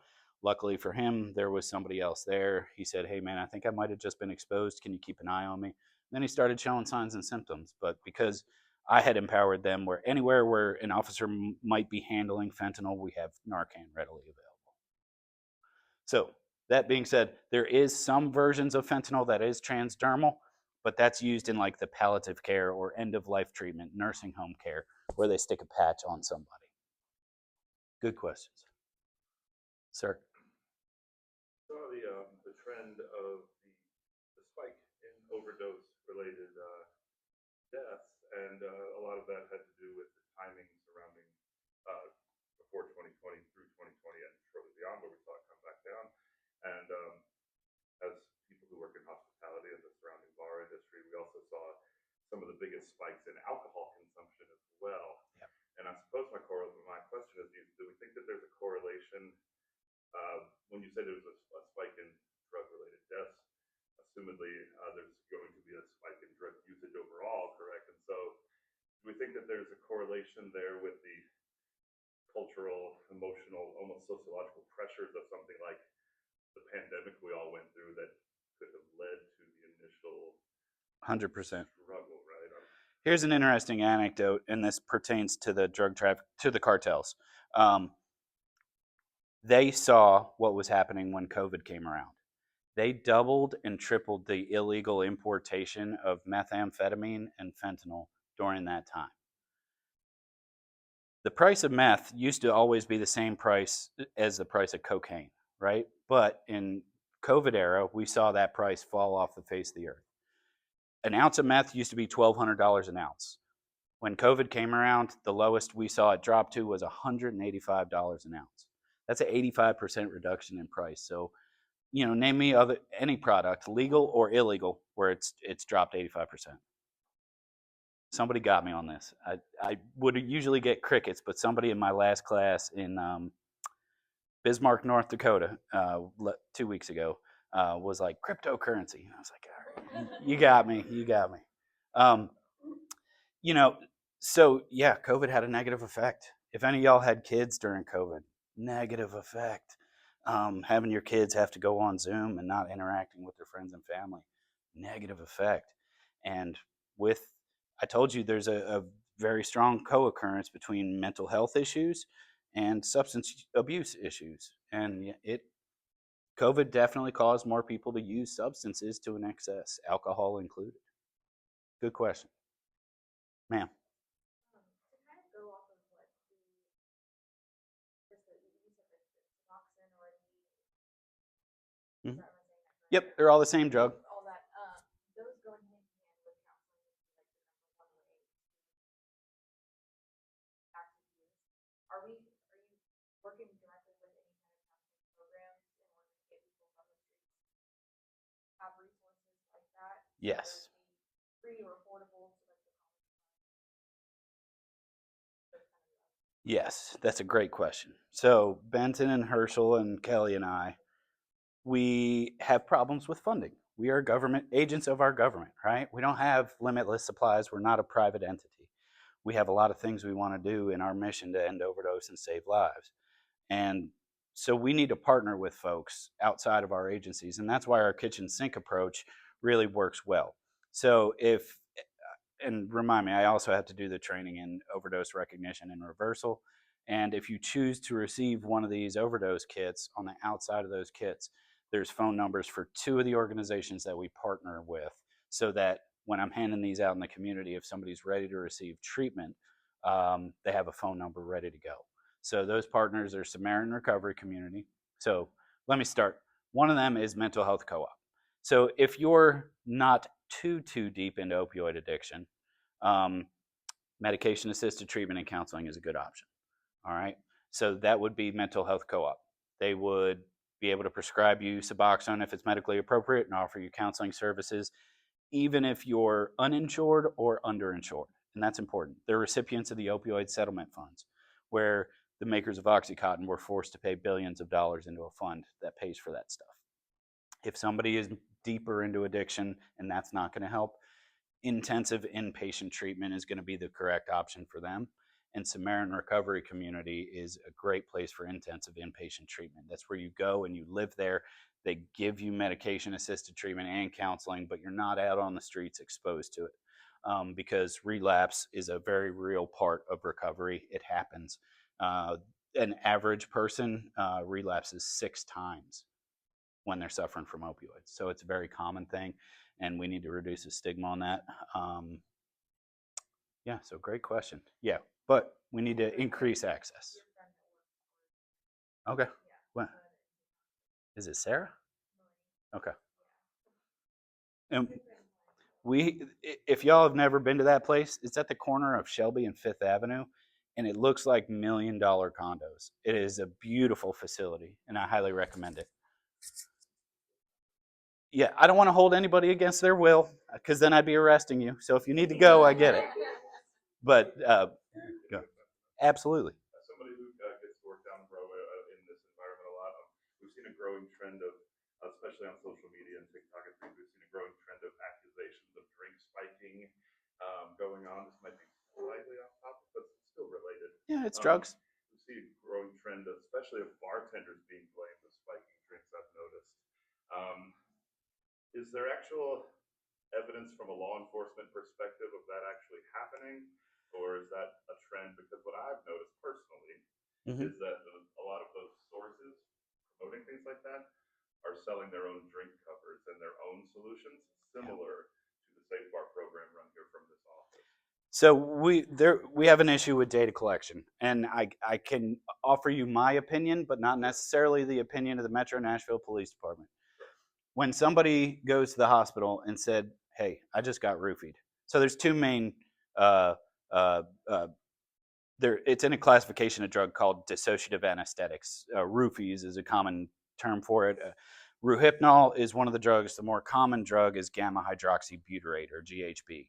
Luckily for him, there was somebody else there. He said, "Hey, man, I think I might have just been exposed. Can you keep an eye on me?" And then he started showing signs and symptoms. But because I had empowered them, where anywhere where an officer might be handling fentanyl, we have Narcan readily available. So that being said, there is some versions of fentanyl that is transdermal, but that's used in like the palliative care or end of life treatment, nursing home care, where they stick a patch on somebody. Good questions, sir. Saw the trend of the spike in overdose related deaths, and a lot of that had to do with the timing surrounding before 2020 through 2020 and shortly beyond, where we saw it come back down. And as people who work in hospitality and the surrounding bar industry, we also saw some of the biggest spikes in alcohol consumption as well. Yep. And I suppose my question is, do we think that there's a correlation when you said there was a spike in drug-related deaths? Assumedly, there's going to be a spike in drug usage overall, correct? And so, do we think that there's a correlation there with the cultural, emotional, almost sociological pressures of something like the pandemic we all went through that could have led to the initial 100%. struggle, right? Here's an interesting anecdote, and this pertains to the drug traffic, to the cartels. They saw what was happening when COVID came around. They doubled and tripled the illegal importation of methamphetamine and fentanyl during that time. The price of meth used to always be the same price as the price of cocaine, right? But in COVID era, we saw that price fall off the face of the earth. An ounce of meth used to be $1,200 an ounce. When COVID came around, the lowest we saw it drop to was $185 an ounce. That's an 85% reduction in price. So, name me any product, legal or illegal, where it's dropped 85%. Somebody got me on this. I would usually get crickets, but somebody in my last class in Bismarck, North Dakota, 2 weeks ago, was like, cryptocurrency. And I was like, all right, you got me. You got me. So yeah, COVID had a negative effect. If any of y'all had kids during COVID, negative effect. Having your kids have to go on Zoom and not interacting with their friends and family, negative effect. And I told you there's a very strong co-occurrence between mental health issues and substance abuse issues. And COVID definitely caused more people to use substances to an excess, alcohol included. Good question. Ma'am. To kind of go off of what you said the Suboxone or Mhm. am I saying that correctly? Yep, they're all the same drug. All that, those go hand in hand with counseling, which is like the number one way active use. Are you working directly with any kind of counseling programs in order to get people from the streets have resources like that? Yes. Free or affordable to like the Yes, that's a great question. So Benton and Herschel and Kelly and I, we have problems with funding. We are government agents of our government, right? We don't have limitless supplies. We're not a private entity. We have a lot of things we want to do in our mission to end overdose and save lives. And so we need to partner with folks outside of our agencies. And that's why our kitchen sink approach really works well. So and remind me, I also have to do the training in overdose recognition and reversal. And if you choose to receive one of these overdose kits, on the outside of those kits, there's phone numbers for 2 of the organizations that we partner with, so that when I'm handing these out in the community, if somebody's ready to receive treatment, they have a phone number ready to go. So those partners are Samaritan Recovery Community. So let me start. One of them is Mental Health Co-op. So if you're not too deep into opioid addiction, medication-assisted treatment and counseling is a good option. All right. So that would be Mental Health Co-op. They would be able to prescribe you Suboxone if it's medically appropriate and offer you counseling services, even if you're uninsured or underinsured. And that's important. They're recipients of the opioid settlement funds, where the makers of OxyContin were forced to pay billions of dollars into a fund that pays for that stuff. If somebody is deeper into addiction and that's not going to help, intensive inpatient treatment is going to be the correct option for them. And Samaritan Recovery Community is a great place for intensive inpatient treatment. That's where you go and you live there. They give you medication-assisted treatment and counseling, but you're not out on the streets exposed to it, because relapse is a very real part of recovery. It happens. An average person relapses 6 times when they're suffering from opioids. So it's a very common thing, and we need to reduce the stigma on that. Yeah, so great question. Yeah, but we need to increase access. Okay. What? Is it Sarah? Okay. And if y'all have never been to that place, it's at the corner of Shelby and Fifth Avenue, and it looks like $1 million condos. It is a beautiful facility, and I highly recommend it. Yeah, I don't want to hold anybody against their will, because then I'd be arresting you. So if you need to go, I get it. But go. Absolutely. As somebody who gets to work down Broadway in this environment a lot, we've seen a growing trend of, especially on social media and TikTok and things, we've seen a growing trend of accusations of drink spiking going on. This might be slightly off topic, but still related. Yeah, it's drugs. We see a growing trend, especially of bartenders being blamed for spiking drinks, I've noticed. Is there actual evidence from a law enforcement perspective of that actually happening? Or is that a trend? Because what I've noticed personally is that a lot of those sources promoting things like that are selling their own drink covers and their own solutions, similar to the Safe Bar program run here from this office. So we have an issue with data collection, and I can offer you my opinion, but not necessarily the opinion of the Metro Nashville Police Department. When somebody goes to the hospital and said, "Hey, I just got roofied," so there's two main. It's in a classification of drug called dissociative anesthetics. Roofies is a common term for it. Rohypnol is one of the drugs. The more common drug is gamma hydroxybutyrate, or GHB.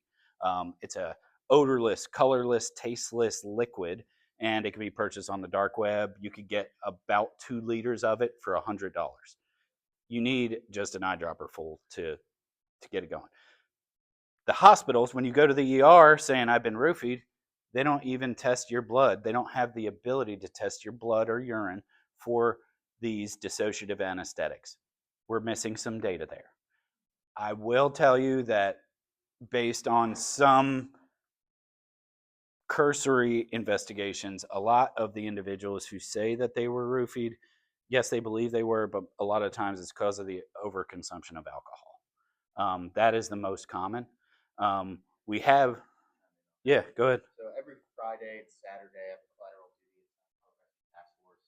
It's a odorless, colorless, tasteless liquid, and it can be purchased on the dark web. You could get about 2 liters of it for $100. You need just an eyedropper full to get it going. The hospitals, when you go to the ER saying I've been roofied, they don't even test your blood. They don't have the ability to test your blood or urine for these dissociative anesthetics. We're missing some data there. I will tell you that based on some cursory investigations, a lot of the individuals who say that they were roofied, yes, they believe they were, but a lot of times it's because of the overconsumption of alcohol. That is the most common. We have, yeah, go ahead. So every Friday and Saturday, I have collateral duty task force,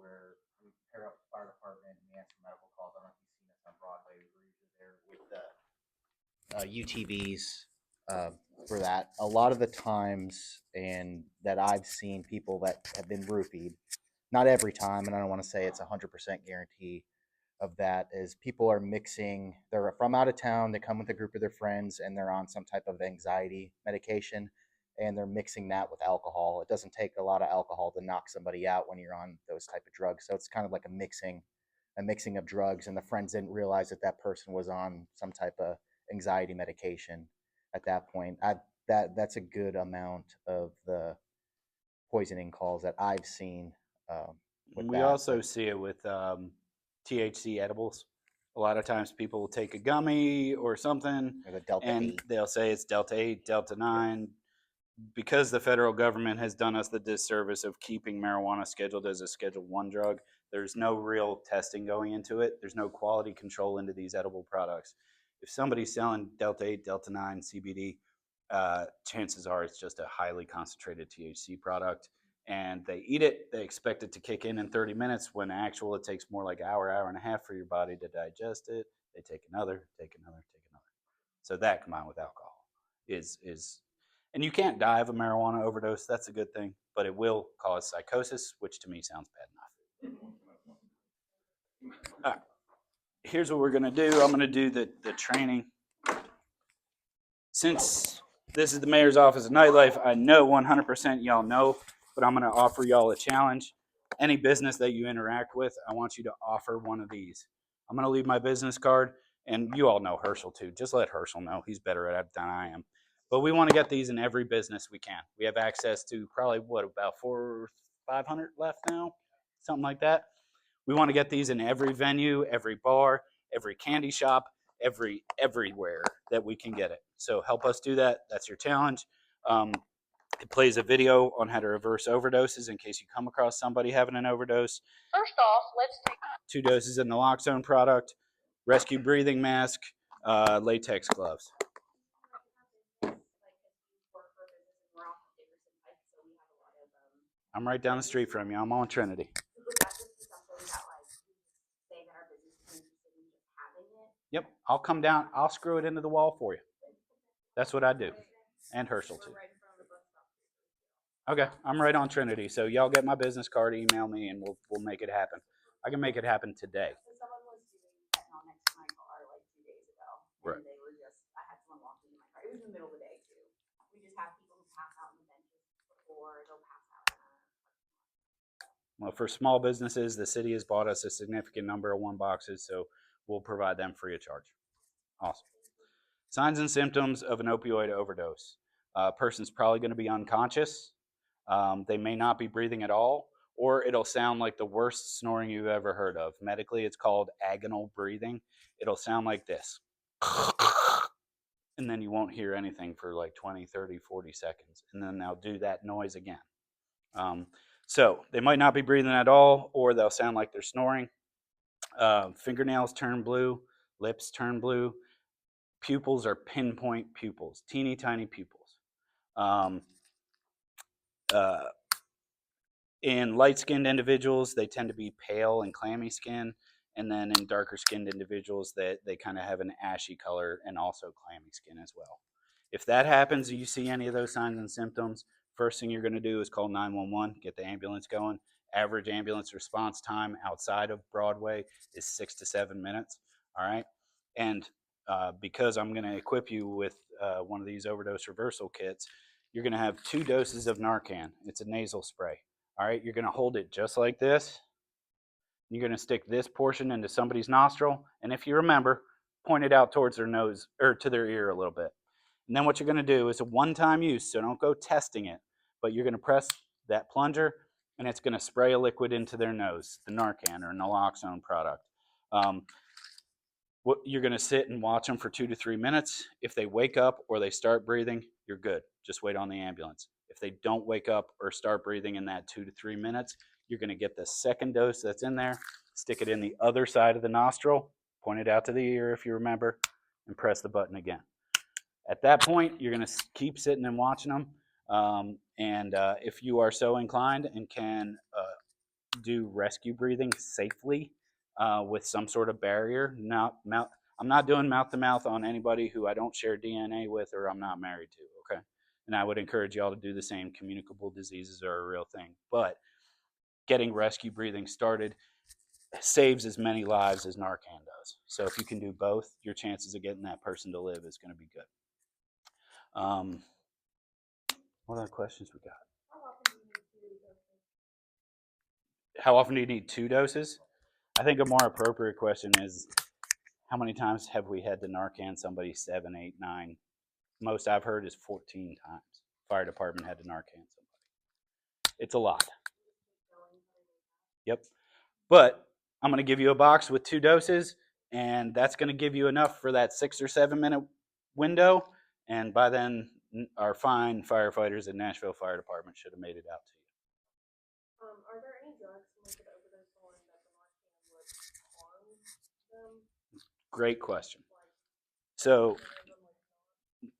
where we pair up the fire department and we answer medical calls. I don't know if you've seen us on Broadway. We're usually there with the UTVs for that. A lot of the times, and that I've seen people that have been roofied, not every time, and I don't want to say it's 100% guarantee of that, is people are mixing, they're from out of town, they come with a group of their friends, and they're on some type of anxiety medication, and they're mixing that with alcohol. It doesn't take a lot of alcohol to knock somebody out when you're on those type of drugs. So it's kind of like a mixing of drugs, and the friends didn't realize that that person was on some type of anxiety medication at that point. That's a good amount of the poisoning calls that I've seen. We also see it with THC edibles. A lot of times people will take a gummy or something, Or the Delta and 8. they'll say it's Delta 8, Delta 9. Because the federal government has done us the disservice of keeping marijuana scheduled as a Schedule 1 drug, there's no real testing going into it. There's no quality control into these edible products. If somebody's selling Delta 8, Delta 9, CBD, chances are it's just a highly concentrated THC product. And they eat it, they expect it to kick in 30 minutes, when actual it takes more like hour and a half for your body to digest it. They take another, take another, take another. So that combined with alcohol is and you can't die of a marijuana overdose. That's a good thing, but it will cause psychosis, which to me sounds bad enough. All right. Here's what we're going to do. I'm going to do the training. Since this is the mayor's office of nightlife, I know 100% y'all know, but I'm going to offer y'all a challenge. Any business that you interact with, I want you to offer one of these. I'm going to leave my business card, and you all know Herschel too. Just let Herschel know. He's better at it than I am. But we want to get these in every business we can. We have access to probably, about 400 or 500 left now? Something like that. We want to get these in every venue, every bar, every candy shop, everywhere that we can get it. So help us do that. That's your challenge. It plays a video on how to reverse overdoses in case you come across somebody having an overdose. First off, let's take 2 doses of naloxone product, rescue breathing mask, latex gloves. I'm right down the street from you. I'm on Trinity. Yep, I'll come down. I'll screw it into the wall for you. That's what I do. And Herschel too. Okay, I'm right on Trinity. So y'all get my business card, email me, and we'll make it happen. I can make it happen today. Someone was doing fentanyl next to my car like 2 days ago. Right. And they were just, I had someone walk into my car. It was in the middle of the day too. We just have people who pass out on the benches before they'll pass out in Well, for small businesses, the city has bought us a significant number of 1 boxes, so we'll provide them free of charge. Awesome. Signs and symptoms of an opioid overdose. A person's probably going to be unconscious. They may not be breathing at all, or it'll sound like the worst snoring you've ever heard of. Medically, it's called agonal breathing. It'll sound like this. And then you won't hear anything for like 20, 30, 40 seconds. And then they'll do that noise again. So they might not be breathing at all, or they'll sound like they're snoring. Fingernails turn blue, lips turn blue. Pupils are pinpoint pupils, teeny tiny pupils. In light-skinned individuals, they tend to be pale and clammy skin. And then in darker-skinned individuals, they kind of have an ashy color and also clammy skin as well. If that happens, you see any of those signs and symptoms, first thing you're going to do is call 911, get the ambulance going. Average ambulance response time outside of Broadway is 6 to 7 minutes. All right. And because I'm going to equip you with one of these overdose reversal kits, you're going to have 2 doses of Narcan. It's a nasal spray. All right. You're going to hold it just like this. You're going to stick this portion into somebody's nostril. And if you remember, point it out towards their nose or to their ear a little bit. And then what you're going to do is a one-time use, so don't go testing it, but you're going to press that plunger, and it's going to spray a liquid into their nose, the Narcan or naloxone product. You're going to sit and watch them for 2 to 3 minutes. If they wake up or they start breathing, you're good. Just wait on the ambulance. If they don't wake up or start breathing in that 2 to 3 minutes, you're going to get the second dose that's in there, stick it in the other side of the nostril, point it out to the ear if you remember, and press the button again. At that point, you're going to keep sitting and watching them. If you are so inclined and can do rescue breathing safely with some sort of barrier, I'm not doing mouth-to-mouth on anybody who I don't share DNA with or I'm not married to, okay? And I would encourage y'all to do the same. Communicable diseases are a real thing. But getting rescue breathing started saves as many lives as Narcan does. So if you can do both, your chances of getting that person to live is going to be good. What other questions we got? How often do you need 2 doses? I think a more appropriate question is, how many times have we had to Narcan somebody? 7, 8, 9. Most I've heard is 14 times. Fire department had to Narcan somebody. It's a lot. Yep. But I'm going to give you a box with 2 doses, and that's going to give you enough for that 6 or 7 minute window. And by then, our fine firefighters at Nashville Fire Department should have made it out to you. Are there any drugs someone could overdose on that the Narcan would harm them? Great question. So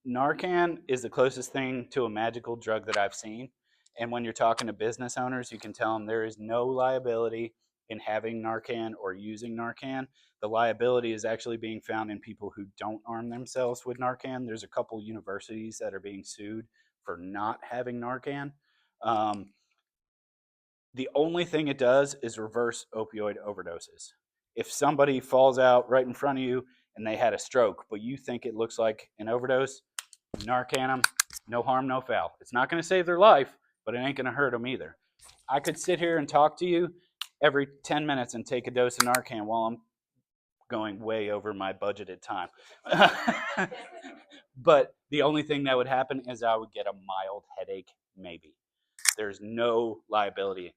Narcan is the closest thing to a magical drug that I've seen. And when you're talking to business owners, you can tell them there is no liability in having Narcan or using Narcan. The liability is actually being found in people who don't arm themselves with Narcan. There's a couple universities that are being sued for not having Narcan. Um, the only thing it does is reverse opioid overdoses. If somebody falls out right in front of you and they had a stroke, but you think it looks like an overdose, Narcan them, no harm, no foul. It's not going to save their life, but it ain't going to hurt them either. I could sit here and talk to you every 10 minutes and take a dose of Narcan while I'm going way over my budgeted time. But the only thing that would happen is I would get a mild headache, maybe. There's no liability.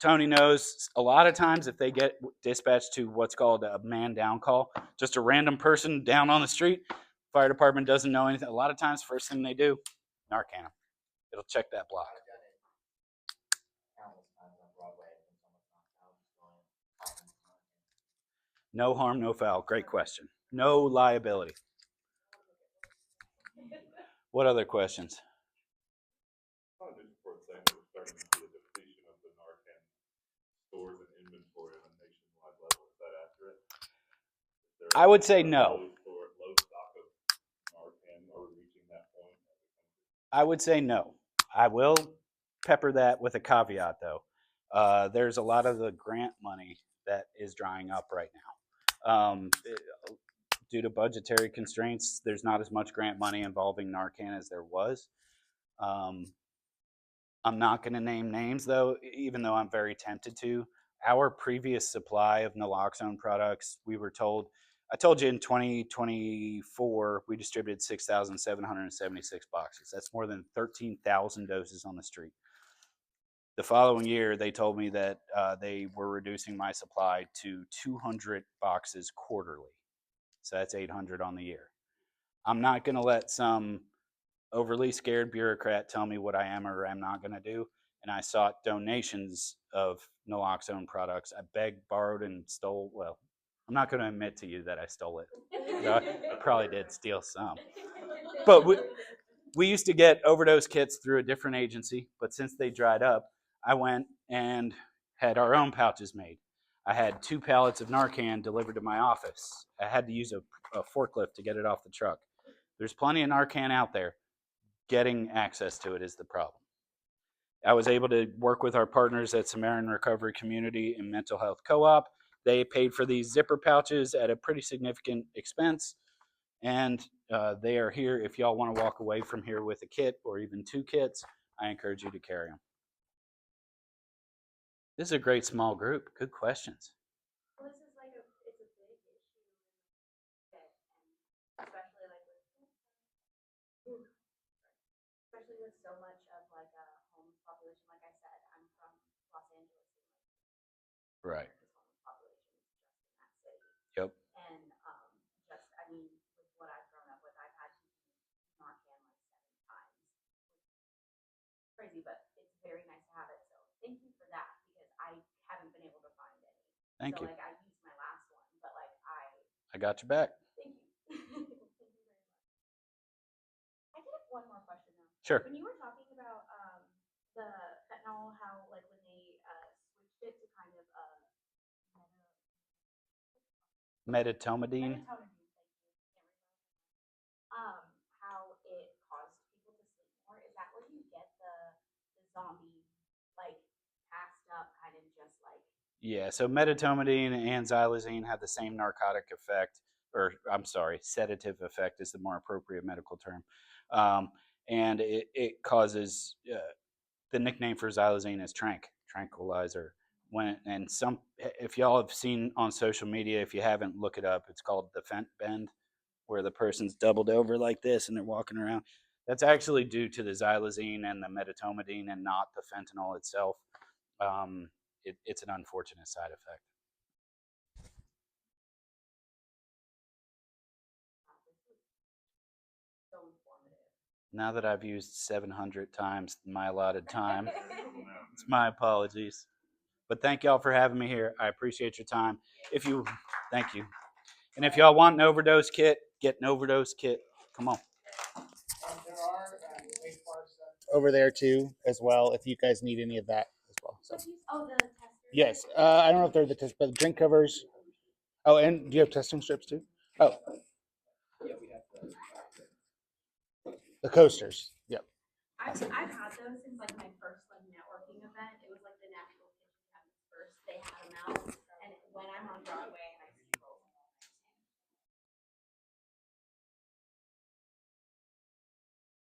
Tony knows a lot of times if they get dispatched to what's called a man down call, just a random person down on the street, fire department doesn't know anything. A lot of times, first thing they do, Narcan them. It'll check that block. I've done it countless times on Broadway when someone's knocked out, just going pop into Narcan. No harm, no foul. Great question. No liability. What other questions? On news report saying we're starting to see a depletion of the Narcan stores and inventory on a nationwide level. Is that accurate? Is there I would say no. Low stock of Narcan? Are we reaching that point? I would say no. I will pepper that with a caveat, though. There's a lot of the grant money that is drying up right now. Due to budgetary constraints, there's not as much grant money involving Narcan as there was. I'm not going to name names, though, even though I'm very tempted to. Our previous supply of naloxone products, we were told, I told you in 2024, we distributed 6,776 boxes. That's more than 13,000 doses on the street. The following year, they told me that they were reducing my supply to 200 boxes quarterly. So that's 800 on the year. I'm not going to let some overly scared bureaucrat tell me what I am or am not going to do. And I sought donations of naloxone products. I begged, borrowed, and stole. Well, I'm not going to admit to you that I stole it. I probably did steal some. But we used to get overdose kits through a different agency. But since they dried up, I went and had our own pouches made. I had 2 pallets of Narcan delivered to my office. I had to use a forklift to get it off the truck. There's plenty of Narcan out there. Getting access to it is the problem. I was able to work with our partners at Samaritan Recovery Community and Mental Health Co-op. They paid for these zipper pouches at a pretty significant expense. And they are here. If y'all want to walk away from here with a kit or even 2 kits, I encourage you to carry them. This is a great small group. Good questions. Well, this is like it's a big issue, and especially like especially with so much of like a homeless population. Like I said, I'm from Los Angeles, and Right. homeless population is just in that city. Yep. And just I mean, with what I've grown up with, I've had to use Narcan like 7 times. Crazy, but it's very nice to have it. So thank you for that because I haven't been able to find any. Thank you. Like I used my last one, but like I got your back. thank you. Thank you very much. I did have one more question though. Sure. When you were talking about the fentanyl, how like when they switched it to kind of Medetomidine. thank you. How it caused people to sleep more. Is that where you get the zombie like passed up kind of just like Yeah, so medetomidine and xylazine have the same narcotic effect, or I'm sorry, sedative effect is the more appropriate medical term. And it causes, the nickname for xylazine is tranquilizer. If y'all have seen on social media, if you haven't, look it up. It's called the fent bend, where the person's doubled over like this and they're walking around. That's actually due to the xylazine and the medetomidine and not the fentanyl itself. It's an unfortunate side effect. so informative? Now that I've used 700 times my allotted time, it's my apologies. But thank y'all for having me here. I appreciate your time. Thank you. And if y'all want an overdose kit, get an overdose kit, come on. There are safe bars over there too, as well. If you guys need any of that as well. So Oh, the testers. yes, I don't know if they're the test, but drink covers. Oh, and do you have testing strips too? Oh, the coasters. Yep. I've had those since like my first like networking event. It was like